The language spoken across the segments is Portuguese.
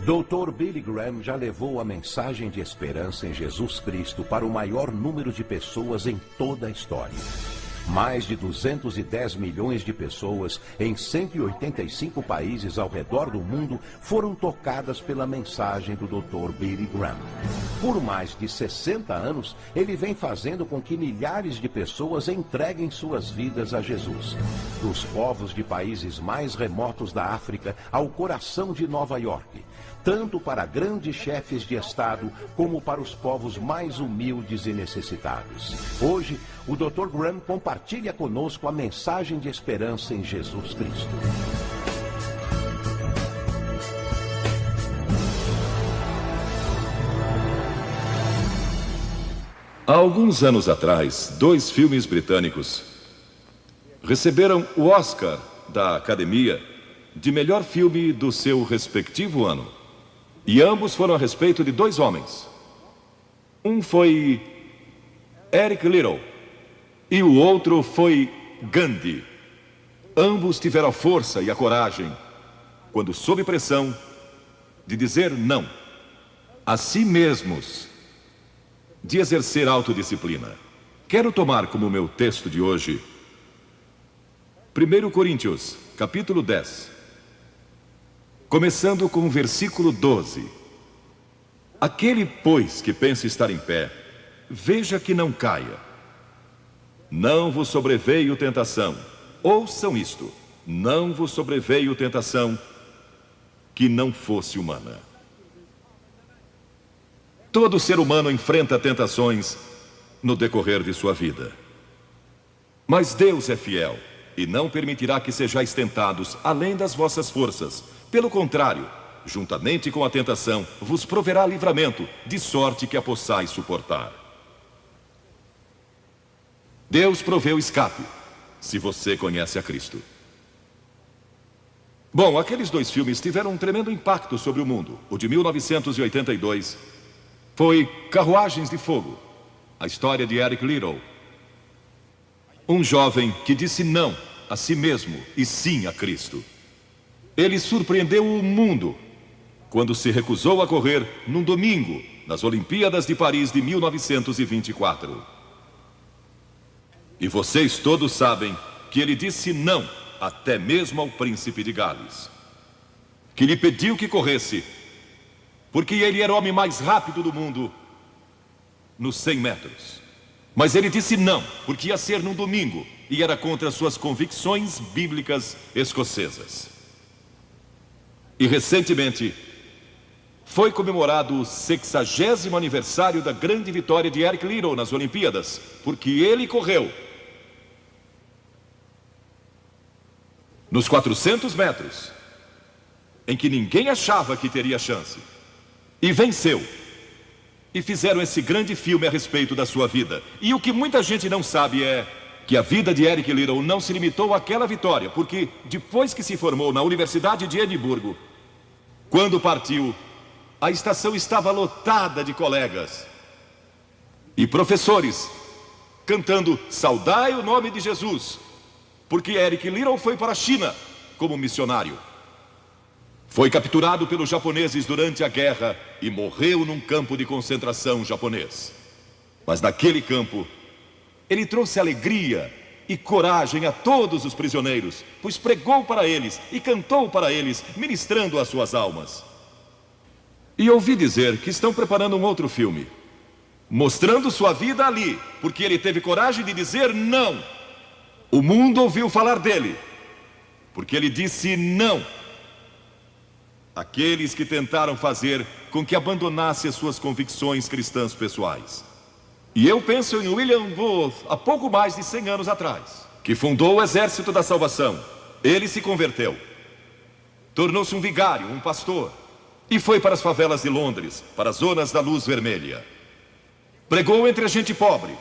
Dr. Billy Graham já levou a mensagem de esperança em Jesus Cristo para o maior número de pessoas em toda a história. Mais de 210 milhões de pessoas em 185 países ao redor do mundo foram tocadas pela mensagem do Dr. Billy Graham. Por mais de 60 anos, ele vem fazendo com que milhares de pessoas entreguem suas vidas a Jesus. Dos povos de países mais remotos da África ao coração de Nova York, tanto para grandes chefes de Estado como para os povos mais humildes e necessitados. Hoje, o Dr. Graham compartilha conosco a mensagem de esperança em Jesus Cristo. Há alguns anos atrás, 2 filmes britânicos receberam o Oscar da Academia de melhor filme do seu respectivo ano. E ambos foram a respeito de 2 homens. Um foi Eric Liddell e o outro foi Gandhi. Ambos tiveram a força e a coragem, quando sob pressão, de dizer não a si mesmos, de exercer autodisciplina. Quero tomar como meu texto de hoje 1 Coríntios, capítulo 10. Começando com o versículo 12. Aquele, pois, que pensa estar em pé, veja que não caia. Não vos sobreveio tentação. Ouçam isto. Não vos sobreveio tentação que não fosse humana. Todo ser humano enfrenta tentações no decorrer de sua vida. Mas Deus é fiel e não permitirá que sejais tentados além das vossas forças. Pelo contrário, juntamente com a tentação, vos proverá livramento, de sorte que a possais suportar. Deus proveu escape, se você conhece a Cristo. Bom, aqueles 2 filmes tiveram um tremendo impacto sobre o mundo. O de 1982 foi Carruagens de Fogo, a história de Eric Liddell. Um jovem que disse não a si mesmo e sim a Cristo. Ele surpreendeu o mundo quando se recusou a correr num domingo nas Olimpíadas de Paris de 1924. E vocês todos sabem que ele disse não até mesmo ao príncipe de Gales, que lhe pediu que corresse, porque ele era o homem mais rápido do mundo nos 100 metros. Mas ele disse não, porque ia ser num domingo e era contra suas convicções bíblicas escocesas. E recentemente foi comemorado o 60º aniversário da grande vitória de Eric Liddell nas Olimpíadas, porque ele correu nos 400 metros, em que ninguém achava que teria chance, e venceu. E fizeram esse grande filme a respeito da sua vida. E o que muita gente não sabe é que a vida de Eric Liddell não se limitou àquela vitória, porque depois que se formou na Universidade de Edimburgo, quando partiu, a estação estava lotada de colegas e professores cantando "Saudai o nome de Jesus", porque Eric Liddell foi para a China como missionário. Foi capturado pelos japoneses durante a guerra e morreu num campo de concentração japonês. Mas naquele campo, ele trouxe alegria e coragem a todos os prisioneiros, pois pregou para eles e cantou para eles, ministrando as suas almas. E ouvi dizer que estão preparando um outro filme, mostrando sua vida ali, porque ele teve coragem de dizer não. O mundo ouviu falar dele, porque ele disse não àqueles que tentaram fazer com que abandonasse as suas convicções cristãs pessoais. E eu penso em William Booth, há pouco mais de 100 anos atrás, que fundou o Exército da Salvação. Ele se converteu, tornou-se um vigário, um pastor, e foi para as favelas de Londres, para as zonas da luz vermelha. Pregou entre a gente pobre,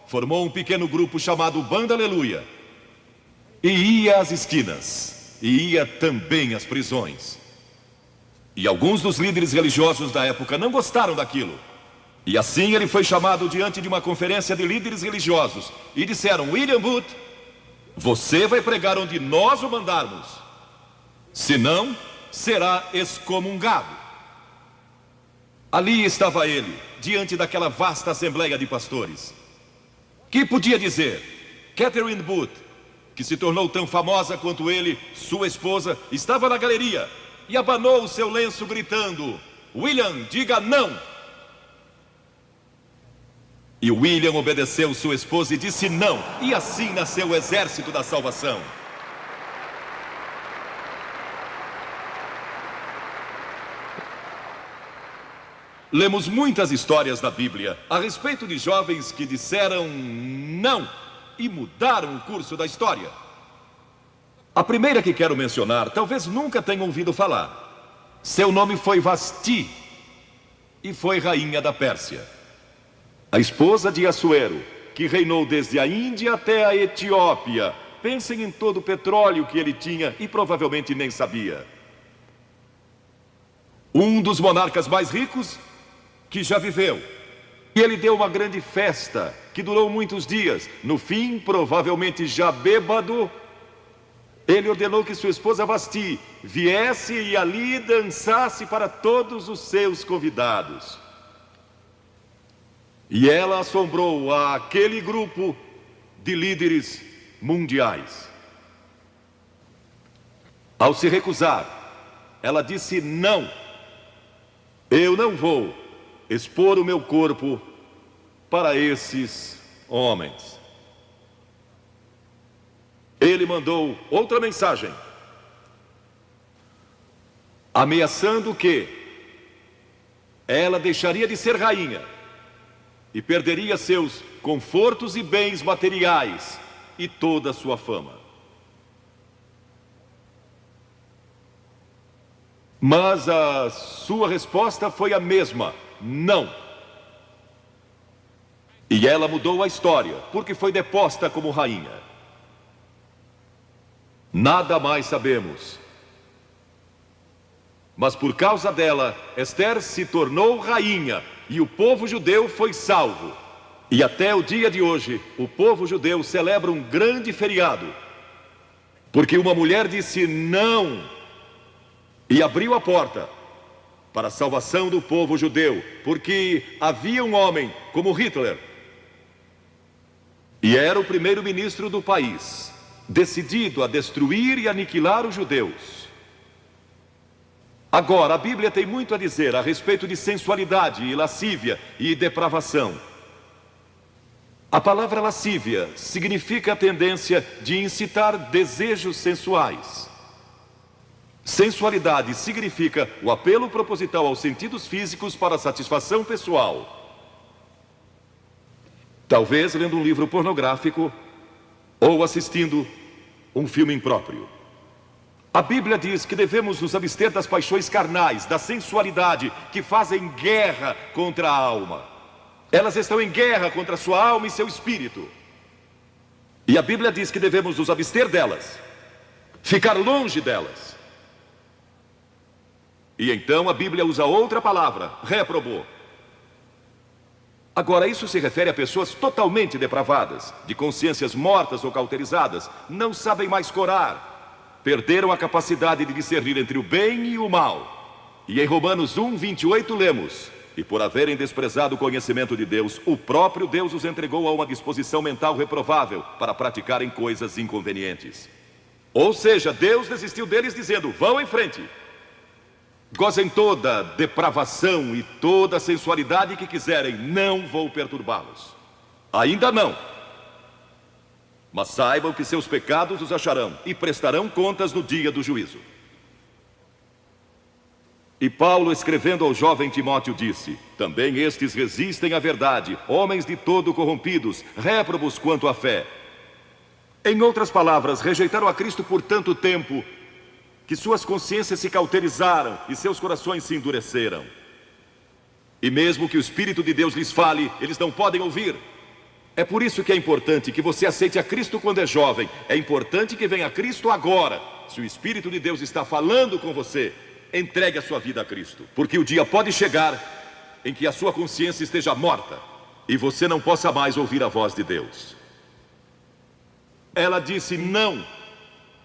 formou um pequeno grupo chamado Banda Aleluia, e ia às esquinas, e ia também às prisões. E alguns dos líderes religiosos da época não gostaram daquilo. E assim ele foi chamado diante de uma conferência de líderes religiosos e disseram: William Booth, você vai pregar onde nós o mandarmos, senão será excomungado. Ali estava ele, diante daquela vasta assembleia de pastores. Que podia dizer? Catherine Booth, que se tornou tão famosa quanto ele, sua esposa, estava na galeria e abanou o seu lenço gritando: William, diga não! E William obedeceu sua esposa e disse não, e assim nasceu o exército da salvação. Lemos muitas histórias na Bíblia a respeito de jovens que disseram não e mudaram o curso da história. A primeira que quero mencionar, talvez nunca tenham ouvido falar. Seu nome foi Vasti e foi rainha da Pérsia. A esposa de Assuero, que reinou desde a Índia até a Etiópia. Pensem em todo o petróleo que ele tinha e provavelmente nem sabia. Um dos monarcas mais ricos que já viveu. E ele deu uma grande festa que durou muitos dias. No fim, provavelmente já bêbado, ele ordenou que sua esposa Vasti viesse e ali dançasse para todos os seus convidados. E ela assombrou aquele grupo de líderes mundiais. Ao se recusar, ela disse não. Eu não vou expor o meu corpo para esses homens. Ele mandou outra mensagem, ameaçando que ela deixaria de ser rainha e perderia seus confortos e bens materiais e toda a sua fama. Mas a sua resposta foi a mesma: não. E ela mudou a história, porque foi deposta como rainha. Nada mais sabemos. Mas por causa dela, Esther se tornou rainha e o povo judeu foi salvo. E até o dia de hoje, o povo judeu celebra um grande feriado, porque uma mulher disse não e abriu a porta para a salvação do povo judeu, porque havia um homem como Hitler, e era o primeiro-ministro do país, decidido a destruir e aniquilar os judeus. Agora, a Bíblia tem muito a dizer a respeito de sensualidade e lascívia e depravação. A palavra lascívia significa a tendência de incitar desejos sensuais. Sensualidade significa o apelo proposital aos sentidos físicos para satisfação pessoal. Talvez lendo um livro pornográfico ou assistindo um filme impróprio. A Bíblia diz que devemos nos abster das paixões carnais, da sensualidade, que fazem guerra contra a alma. Elas estão em guerra contra a sua alma e seu espírito. E a Bíblia diz que devemos nos abster delas, ficar longe delas. E então a Bíblia usa outra palavra, réprobo. Agora, isso se refere a pessoas totalmente depravadas, de consciências mortas ou cauterizadas, não sabem mais corar, perderam a capacidade de discernir entre o bem e o mal. E em Romanos 1:28 lemos: e por haverem desprezado o conhecimento de Deus, o próprio Deus os entregou a uma disposição mental reprovável para praticarem coisas inconvenientes. Ou seja, Deus desistiu deles dizendo: vão em frente, gozem toda depravação e toda sensualidade que quiserem, não vou perturbá-los. Ainda não. Mas saibam que seus pecados os acharão e prestarão contas no dia do juízo. E Paulo, escrevendo ao jovem Timóteo, disse: também estes resistem à verdade, homens de todo corrompidos, réprobos quanto à fé. Em outras palavras, rejeitaram a Cristo por tanto tempo que suas consciências se cauterizaram e seus corações se endureceram. E mesmo que o Espírito de Deus lhes fale, eles não podem ouvir. É por isso que é importante que você aceite a Cristo quando é jovem. É importante que venha a Cristo agora. Se o Espírito de Deus está falando com você, entregue a sua vida a Cristo, porque o dia pode chegar em que a sua consciência esteja morta e você não possa mais ouvir a voz de Deus. Ela disse não.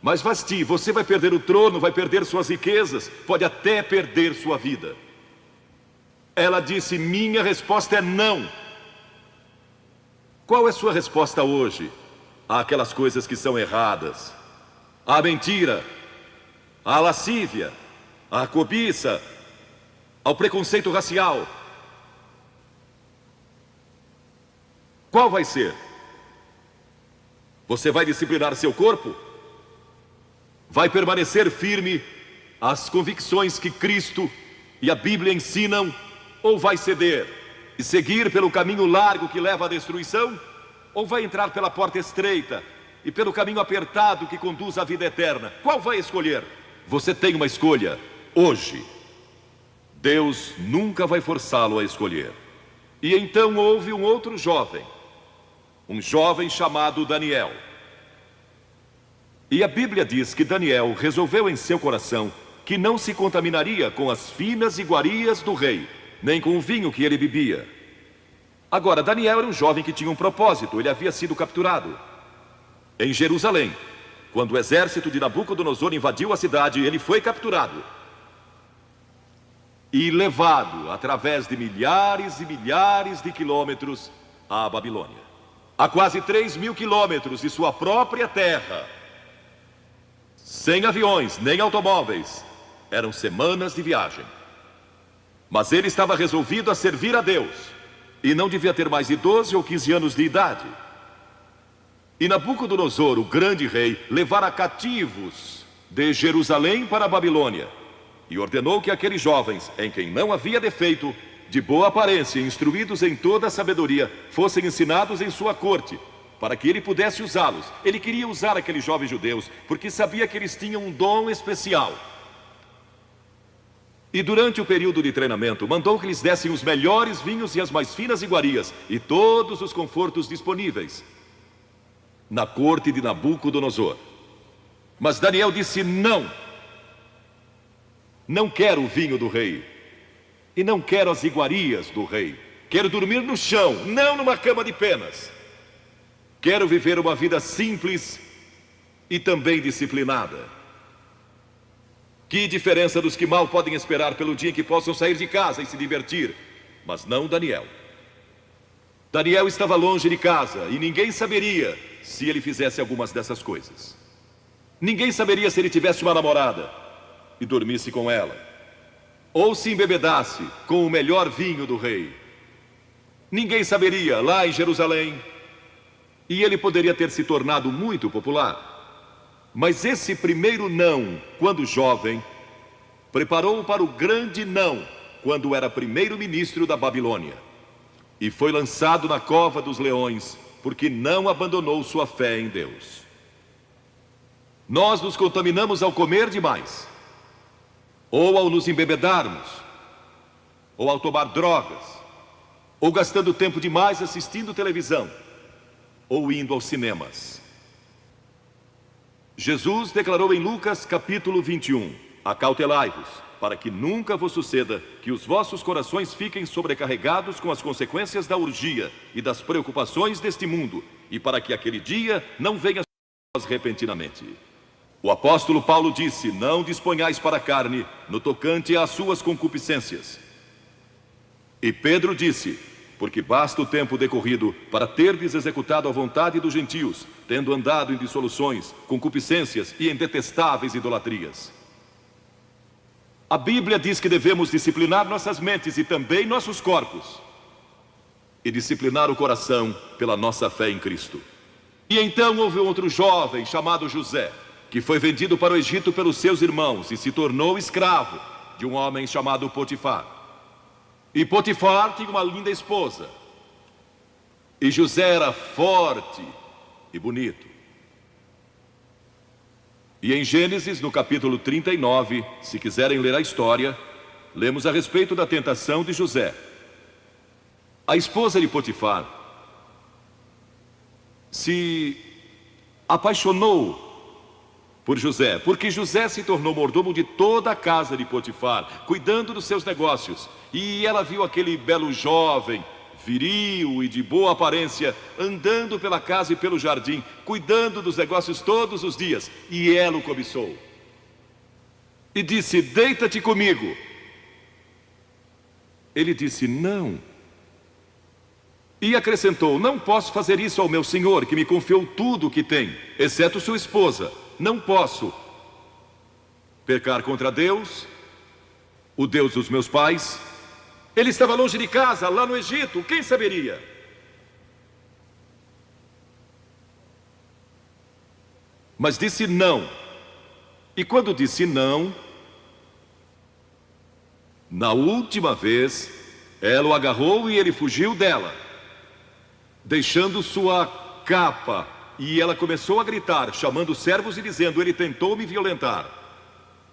Mas Vasti, você vai perder o trono, vai perder suas riquezas, pode até perder sua vida. Ela disse: minha resposta é não. Qual é sua resposta hoje àquelas coisas que são erradas? À mentira, à lascívia, à cobiça, ao preconceito racial? Qual vai ser? Você vai disciplinar seu corpo? Vai permanecer firme às convicções que Cristo e a Bíblia ensinam? Ou vai ceder e seguir pelo caminho largo que leva à destruição? Ou vai entrar pela porta estreita e pelo caminho apertado que conduz à vida eterna? Qual vai escolher? Você tem uma escolha hoje. Deus nunca vai forçá-lo a escolher. E então houve um outro jovem, um jovem chamado Daniel. E a Bíblia diz que Daniel resolveu em seu coração que não se contaminaria com as finas iguarias do rei, nem com o vinho que ele bebia. Agora, Daniel era um jovem que tinha um propósito. Ele havia sido capturado em Jerusalém. Quando o exército de Nabucodonosor invadiu a cidade, ele foi capturado e levado através de milhares e milhares de quilômetros à Babilônia. A quase 3.000 quilômetros de sua própria terra, sem aviões nem automóveis. Eram semanas de viagem. Mas ele estava resolvido a servir a Deus, e não devia ter mais de 12 ou 15 anos de idade. E Nabucodonosor, o grande rei, levara cativos de Jerusalém para a Babilônia, e ordenou que aqueles jovens, em quem não havia defeito, de boa aparência, instruídos em toda a sabedoria, fossem ensinados em sua corte, para que ele pudesse usá-los. Ele queria usar aqueles jovens judeus, porque sabia que eles tinham um dom especial. E durante o período de treinamento, mandou que lhes dessem os melhores vinhos e as mais finas iguarias, e todos os confortos disponíveis na corte de Nabucodonosor. Mas Daniel disse: não, não quero o vinho do rei, e não quero as iguarias do rei. Quero dormir no chão, não numa cama de penas. Quero viver uma vida simples e também disciplinada. Que diferença dos que mal podem esperar pelo dia em que possam sair de casa e se divertir. Mas não Daniel. Daniel estava longe de casa e ninguém saberia se ele fizesse algumas dessas coisas. Ninguém saberia se ele tivesse uma namorada e dormisse com ela, ou se embebedasse com o melhor vinho do rei. Ninguém saberia lá em Jerusalém, e ele poderia ter se tornado muito popular. Mas esse primeiro não, quando jovem, preparou-o para o grande não, quando era primeiro-ministro da Babilônia, e foi lançado na cova dos leões, porque não abandonou sua fé em Deus. Nós nos contaminamos ao comer demais, ou ao nos embebedarmos, ou ao tomar drogas, ou gastando tempo demais assistindo televisão, ou indo aos cinemas. Jesus declarou em Lucas capítulo 21: acautelai-vos, para que nunca vos suceda que os vossos corações fiquem sobrecarregados com as consequências da orgia e das preocupações deste mundo, e para que aquele dia não venha sobre vós repentinamente. O apóstolo Paulo disse: não disponhais para a carne no tocante às suas concupiscências. E Pedro disse: porque basta o tempo decorrido para terdes executado a vontade dos gentios, tendo andado em dissoluções, concupiscências e em detestáveis idolatrias. A Bíblia diz que devemos disciplinar nossas mentes e também nossos corpos, e disciplinar o coração pela nossa fé em Cristo. E então houve outro jovem chamado José, que foi vendido para o Egito pelos seus irmãos e se tornou escravo de um homem chamado Potifar. E Potifar tinha uma linda esposa, e José era forte e bonito. E em Gênesis, no capítulo 39, se quiserem ler a história, lemos a respeito da tentação de José. A esposa de Potifar se apaixonou por José, porque José se tornou mordomo de toda a casa de Potifar, cuidando dos seus negócios. E ela viu aquele belo jovem, viril e de boa aparência, andando pela casa e pelo jardim, cuidando dos negócios todos os dias, e ela o cobiçou. E disse: deita-te comigo. Ele disse: não. E acrescentou: não posso fazer isso ao meu senhor, que me confiou tudo o que tem, exceto sua esposa. Não posso pecar contra Deus, o Deus dos meus pais. Ele estava longe de casa, lá no Egito, quem saberia? Mas disse não. E quando disse não, na última vez, ela o agarrou e ele fugiu dela, deixando sua capa. E ela começou a gritar, chamando os servos e dizendo: ele tentou me violentar.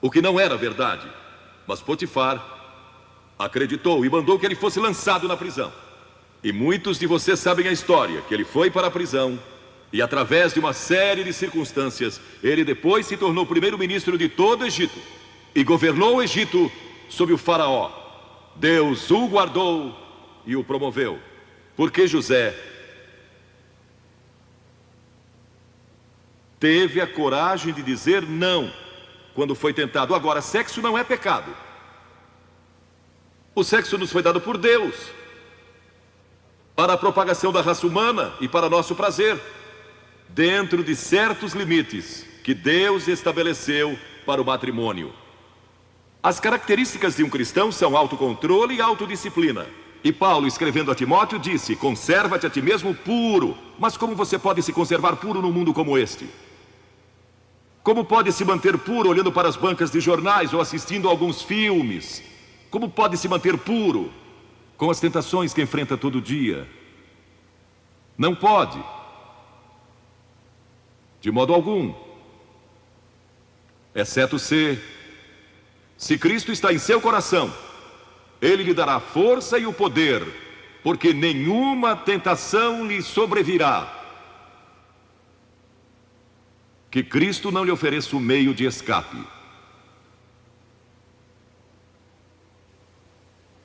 O que não era verdade. Mas Potifar acreditou e mandou que ele fosse lançado na prisão. E muitos de vocês sabem a história, que ele foi para a prisão e, através de uma série de circunstâncias, ele depois se tornou primeiro-ministro de todo o Egito e governou o Egito sob o faraó. Deus o guardou e o promoveu, porque José teve a coragem de dizer não quando foi tentado. Agora, sexo não é pecado. O sexo nos foi dado por Deus para a propagação da raça humana e para nosso prazer, dentro de certos limites que Deus estabeleceu para o matrimônio. As características de um cristão são autocontrole e autodisciplina. E Paulo, escrevendo a Timóteo, disse: conserva-te a ti mesmo puro. Mas como você pode se conservar puro num mundo como este? Como pode se manter puro olhando para as bancas de jornais ou assistindo a alguns filmes? Como pode se manter puro com as tentações que enfrenta todo dia? Não pode, de modo algum, exceto se Cristo está em seu coração. Ele lhe dará força e o poder, porque nenhuma tentação lhe sobrevirá que Cristo não lhe ofereça o meio de escape.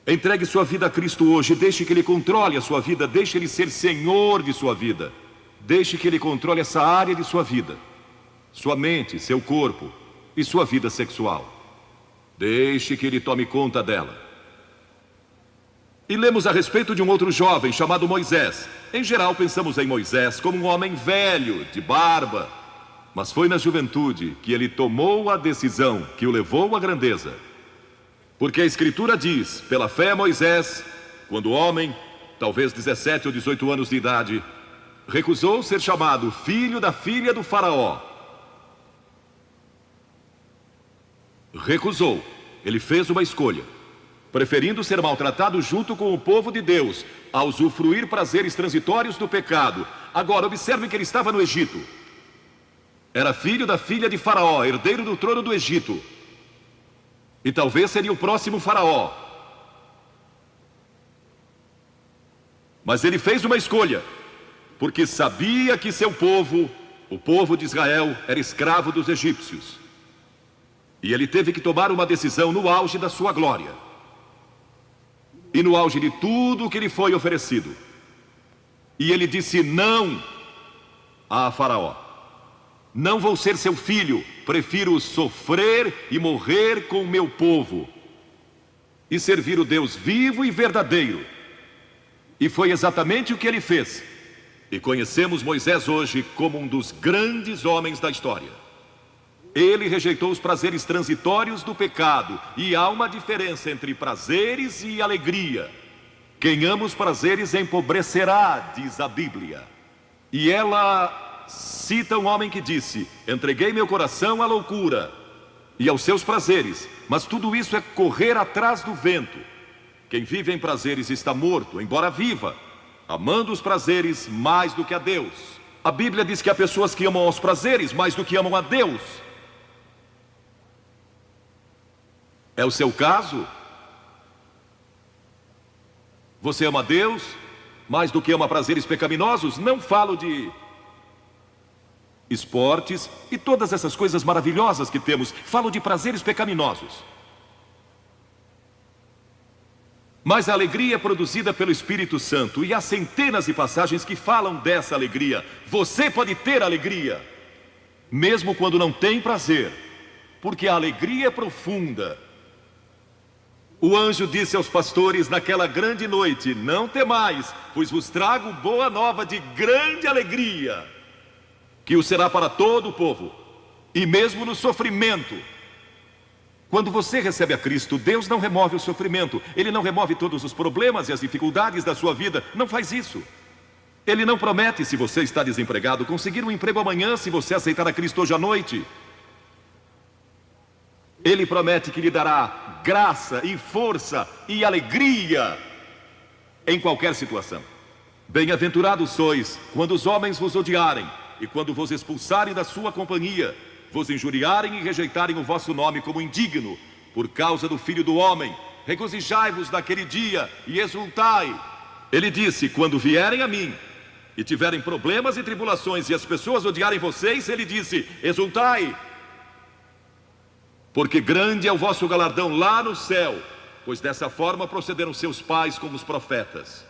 Entregue sua vida a Cristo hoje, deixe que Ele controle a sua vida, deixe Ele ser Senhor de sua vida, deixe que Ele controle essa área de sua vida, sua mente, seu corpo e sua vida sexual. Deixe que Ele tome conta dela. E lemos a respeito de um outro jovem chamado Moisés. Em geral pensamos em Moisés como um homem velho, de barba, mas foi na juventude que ele tomou a decisão que o levou à grandeza. Porque a Escritura diz: pela fé Moisés, quando homem, talvez 17 ou 18 anos de idade, recusou ser chamado filho da filha do faraó. Recusou. Ele fez uma escolha, preferindo ser maltratado junto com o povo de Deus, a usufruir prazeres transitórios do pecado. Agora, observe que ele estava no Egito. Era filho da filha de Faraó, herdeiro do trono do Egito. E talvez seria o próximo faraó. Mas ele fez uma escolha, porque sabia que seu povo, o povo de Israel, era escravo dos egípcios. E ele teve que tomar uma decisão no auge da sua glória. E no auge de tudo o que lhe foi oferecido. E ele disse não a Faraó. Não vou ser seu filho, prefiro sofrer e morrer com o meu povo e servir o Deus vivo e verdadeiro. E foi exatamente o que ele fez. E conhecemos Moisés hoje como um dos grandes homens da história. Ele rejeitou os prazeres transitórios do pecado. E há uma diferença entre prazeres e alegria. Quem ama os prazeres empobrecerá, diz a Bíblia. E ela cita um homem que disse: entreguei meu coração à loucura e aos seus prazeres, mas tudo isso é correr atrás do vento. Quem vive em prazeres está morto, embora viva, amando os prazeres mais do que a Deus. A Bíblia diz que há pessoas que amam aos prazeres mais do que amam a Deus. É o seu caso? Você ama a Deus mais do que ama prazeres pecaminosos? Não falo de esportes e todas essas coisas maravilhosas que temos. Falo de prazeres pecaminosos. Mas a alegria é produzida pelo Espírito Santo. E há centenas de passagens que falam dessa alegria. Você pode ter alegria, mesmo quando não tem prazer. Porque a alegria é profunda. O anjo disse aos pastores naquela grande noite: não temais, pois vos trago boa nova de grande alegria, que o será para todo o povo. E mesmo no sofrimento, quando você recebe a Cristo, Deus não remove o sofrimento. Ele não remove todos os problemas e as dificuldades da sua vida. Não faz isso. Ele não promete, se você está desempregado, conseguir um emprego amanhã se você aceitar a Cristo hoje à noite. Ele promete que lhe dará graça e força e alegria em qualquer situação. Bem-aventurados sois quando os homens vos odiarem e quando vos expulsarem da sua companhia, vos injuriarem e rejeitarem o vosso nome como indigno, por causa do Filho do Homem. Regozijai-vos naquele dia e exultai. Ele disse: quando vierem a mim e tiverem problemas e tribulações e as pessoas odiarem vocês, ele disse: exultai, porque grande é o vosso galardão lá no céu, pois dessa forma procederam seus pais com os profetas.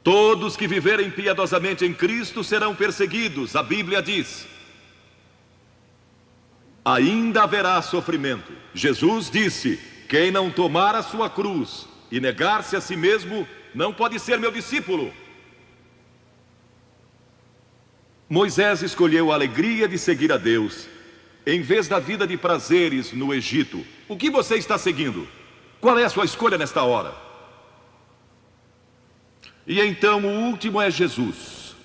Todos que viverem piedosamente em Cristo serão perseguidos, a Bíblia diz. Ainda haverá sofrimento. Jesus disse: quem não tomar a sua cruz e negar-se a si mesmo, não pode ser meu discípulo. Moisés escolheu a alegria de seguir a Deus, em vez da vida de prazeres no Egito. O que você está seguindo? Qual é a sua escolha nesta hora? E então o último é Jesus.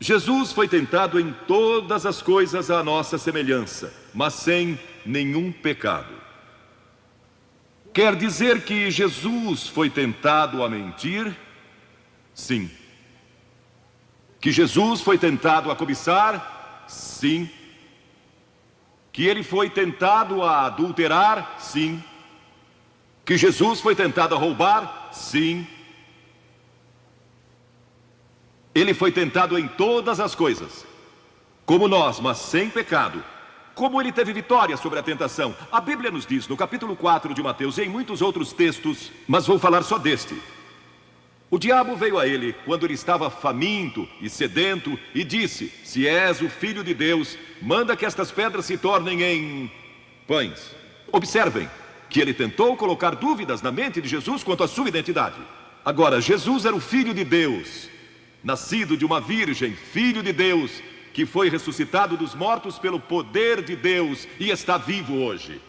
Jesus foi tentado em todas as coisas à nossa semelhança, mas sem nenhum pecado. Quer dizer que Jesus foi tentado a mentir? Sim. Que Jesus foi tentado a cobiçar? Sim. Que ele foi tentado a adulterar? Sim. Que Jesus foi tentado a roubar? Sim. Ele foi tentado em todas as coisas, como nós, mas sem pecado. Como ele teve vitória sobre a tentação? A Bíblia nos diz no capítulo 4 de Mateus e em muitos outros textos, mas vou falar só deste. O diabo veio a ele quando ele estava faminto e sedento e disse: se és o Filho de Deus, manda que estas pedras se tornem em pães. Observem que ele tentou colocar dúvidas na mente de Jesus quanto à sua identidade. Agora, Jesus era o Filho de Deus, nascido de uma virgem, Filho de Deus, que foi ressuscitado dos mortos pelo poder de Deus e está vivo hoje.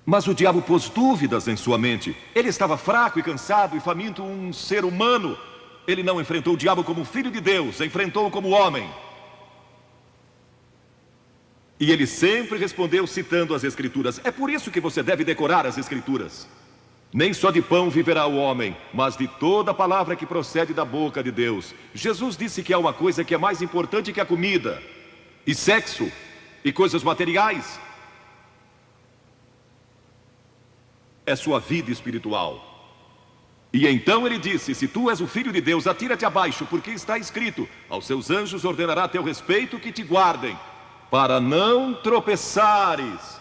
Mas o diabo pôs dúvidas em sua mente. Ele estava fraco e cansado e faminto, um ser humano. Ele não enfrentou o diabo como filho de Deus, enfrentou-o como homem. E ele sempre respondeu citando as Escrituras. É por isso que você deve decorar as Escrituras. Nem só de pão viverá o homem, mas de toda palavra que procede da boca de Deus. Jesus disse que há uma coisa que é mais importante que a comida, e sexo, e coisas materiais. É sua vida espiritual. E então ele disse: se tu és o Filho de Deus, atira-te abaixo, porque está escrito: aos seus anjos ordenará a teu respeito que te guardem, para não tropeçares.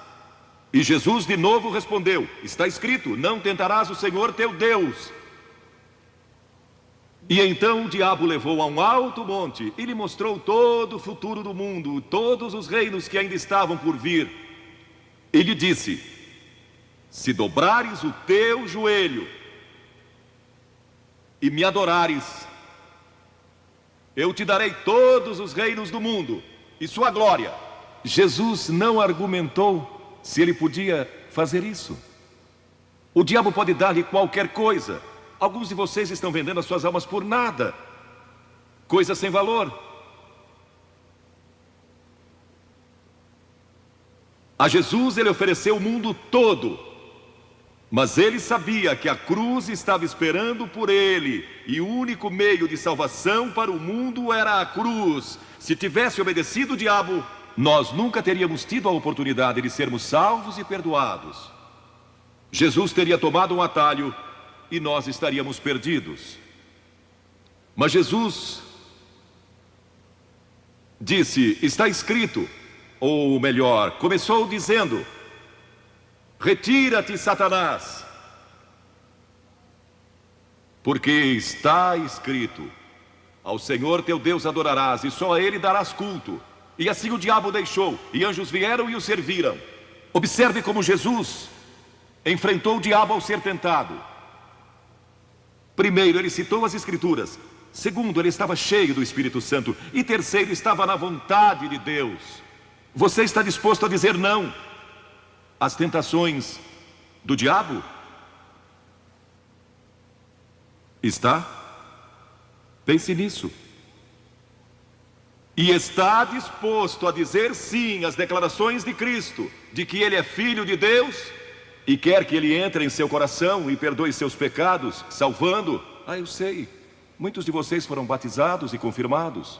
E Jesus de novo respondeu: está escrito: não tentarás o Senhor teu Deus. E então o diabo levou a um alto monte e lhe mostrou todo o futuro do mundo, todos os reinos que ainda estavam por vir. E lhe disse: se dobrares o teu joelho e me adorares, eu te darei todos os reinos do mundo e sua glória. Jesus não argumentou se ele podia fazer isso. O diabo pode dar-lhe qualquer coisa. Alguns de vocês estão vendendo as suas almas por nada, coisa sem valor. A Jesus ele ofereceu o mundo todo, mas ele sabia que a cruz estava esperando por ele, e o único meio de salvação para o mundo era a cruz. Se tivesse obedecido o diabo, nós nunca teríamos tido a oportunidade de sermos salvos e perdoados. Jesus teria tomado um atalho e nós estaríamos perdidos. Mas Jesus disse: está escrito, ou melhor, começou dizendo: retira-te, Satanás, porque está escrito: ao Senhor teu Deus adorarás e só a Ele darás culto. E assim o diabo deixou, e anjos vieram e o serviram. Observe como Jesus enfrentou o diabo ao ser tentado. Primeiro, ele citou as Escrituras. Segundo, ele estava cheio do Espírito Santo. E terceiro, estava na vontade de Deus. Você está disposto a dizer não às tentações do diabo? Está? Pense nisso. E está disposto a dizer sim às declarações de Cristo, de que Ele é Filho de Deus, e quer que Ele entre em seu coração e perdoe seus pecados, salvando? Eu sei, muitos de vocês foram batizados e confirmados.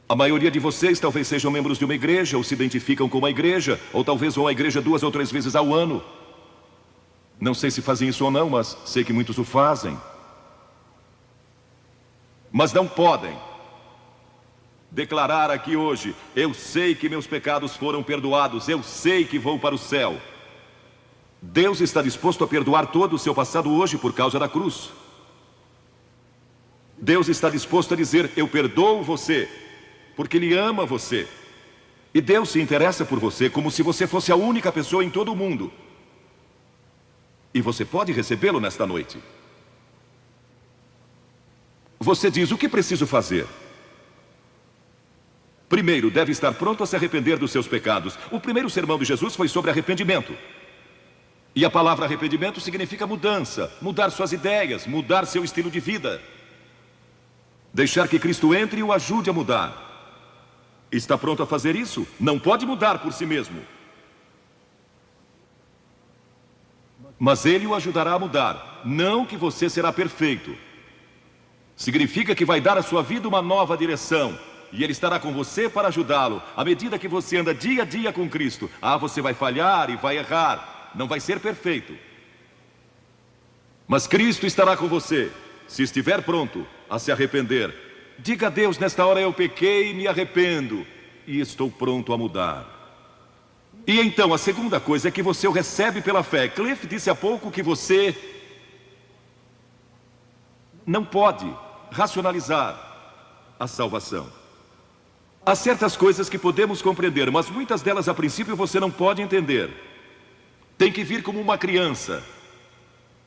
A maioria de vocês talvez sejam membros de uma igreja, ou se identificam com uma igreja, ou talvez vão à igreja 2 ou 3 vezes ao ano. Não sei se fazem isso ou não, mas sei que muitos o fazem. Mas não podem declarar aqui hoje: eu sei que meus pecados foram perdoados, eu sei que vou para o céu. Deus está disposto a perdoar todo o seu passado hoje por causa da cruz. Deus está disposto a dizer: eu perdoo você, porque Ele ama você. E Deus se interessa por você como se você fosse a única pessoa em todo o mundo. E você pode recebê-lo nesta noite. Você diz: o que preciso fazer? Primeiro, deve estar pronto a se arrepender dos seus pecados. O primeiro sermão de Jesus foi sobre arrependimento. E a palavra arrependimento significa mudança, mudar suas ideias, mudar seu estilo de vida. Deixar que Cristo entre e o ajude a mudar. Está pronto a fazer isso? Não pode mudar por si mesmo. Mas Ele o ajudará a mudar. Não que você será perfeito. Significa que vai dar à sua vida uma nova direção. E Ele estará com você para ajudá-lo. À medida que você anda dia a dia com Cristo, você vai falhar e vai errar. Não vai ser perfeito. Mas Cristo estará com você, se estiver pronto a se arrepender. Diga a Deus: nesta hora eu pequei e me arrependo, e estou pronto a mudar. E então a segunda coisa é que você o recebe pela fé. Cliff disse há pouco que você não pode racionalizar a salvação. Há certas coisas que podemos compreender, mas muitas delas a princípio você não pode entender. Tem que vir como uma criança,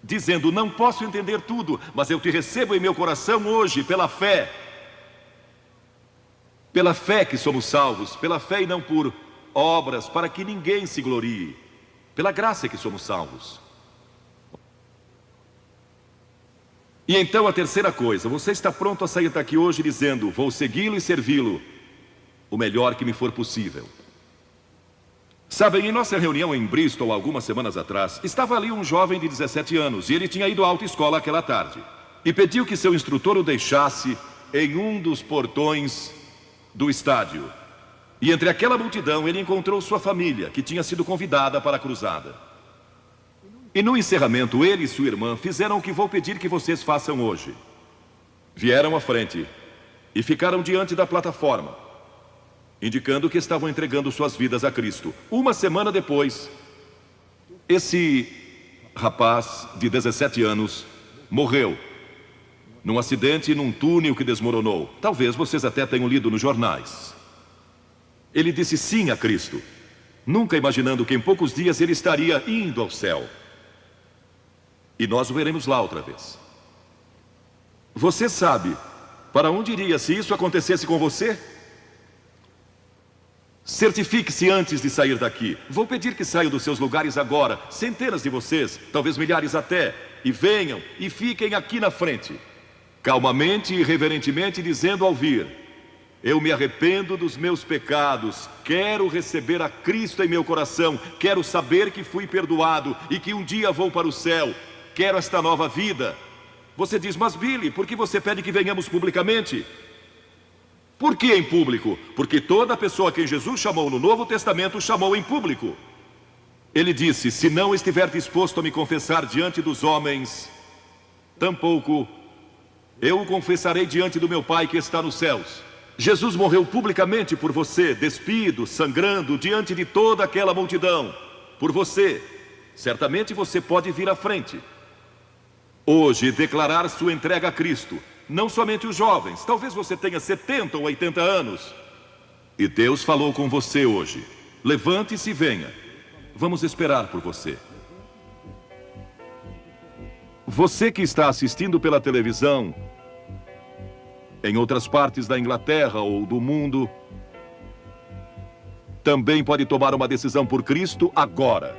dizendo: não posso entender tudo, mas eu te recebo em meu coração hoje pela fé. Pela fé que somos salvos, pela fé e não por obras, para que ninguém se glorie. Pela graça que somos salvos. E então a terceira coisa: você está pronto a sair daqui hoje dizendo: vou segui-lo e servi-lo o melhor que me for possível. Sabem, em nossa reunião em Bristol, algumas semanas atrás, estava ali um jovem de 17 anos, e ele tinha ido à autoescola aquela tarde, e pediu que seu instrutor o deixasse em um dos portões do estádio. E entre aquela multidão ele encontrou sua família, que tinha sido convidada para a cruzada. E no encerramento, ele e sua irmã fizeram o que vou pedir que vocês façam hoje. Vieram à frente e ficaram diante da plataforma, indicando que estavam entregando suas vidas a Cristo. Uma semana depois, esse rapaz de 17 anos morreu num acidente num túnel que desmoronou. Talvez vocês até tenham lido nos jornais. Ele disse sim a Cristo, nunca imaginando que em poucos dias ele estaria indo ao céu. E nós o veremos lá outra vez. Você sabe para onde iria se isso acontecesse com você? Certifique-se antes de sair daqui. Vou pedir que saiam dos seus lugares agora, centenas de vocês, talvez milhares até, e venham e fiquem aqui na frente, calmamente e reverentemente, dizendo ao vir: eu me arrependo dos meus pecados, quero receber a Cristo em meu coração, quero saber que fui perdoado e que um dia vou para o céu, quero esta nova vida. Você diz: mas Billy, por que você pede que venhamos publicamente? Por que em público? Porque toda pessoa a quem Jesus chamou no Novo Testamento chamou em público. Ele disse: se não estiver disposto a me confessar diante dos homens, tampouco eu o confessarei diante do meu Pai que está nos céus. Jesus morreu publicamente por você, despido, sangrando, diante de toda aquela multidão. Por você. Certamente você pode vir à frente hoje declarar sua entrega a Cristo. Não somente os jovens, talvez você tenha 70 ou 80 anos. E Deus falou com você hoje. Levante-se e venha. Vamos esperar por você. Você que está assistindo pela televisão, em outras partes da Inglaterra ou do mundo, também pode tomar uma decisão por Cristo agora.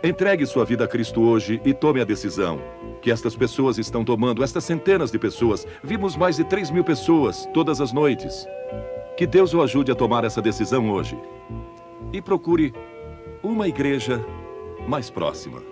Entregue sua vida a Cristo hoje e tome a decisão que estas pessoas estão tomando, estas centenas de pessoas. Vimos mais de 3.000 pessoas todas as noites. Que Deus o ajude a tomar essa decisão hoje. E procure uma igreja mais próxima.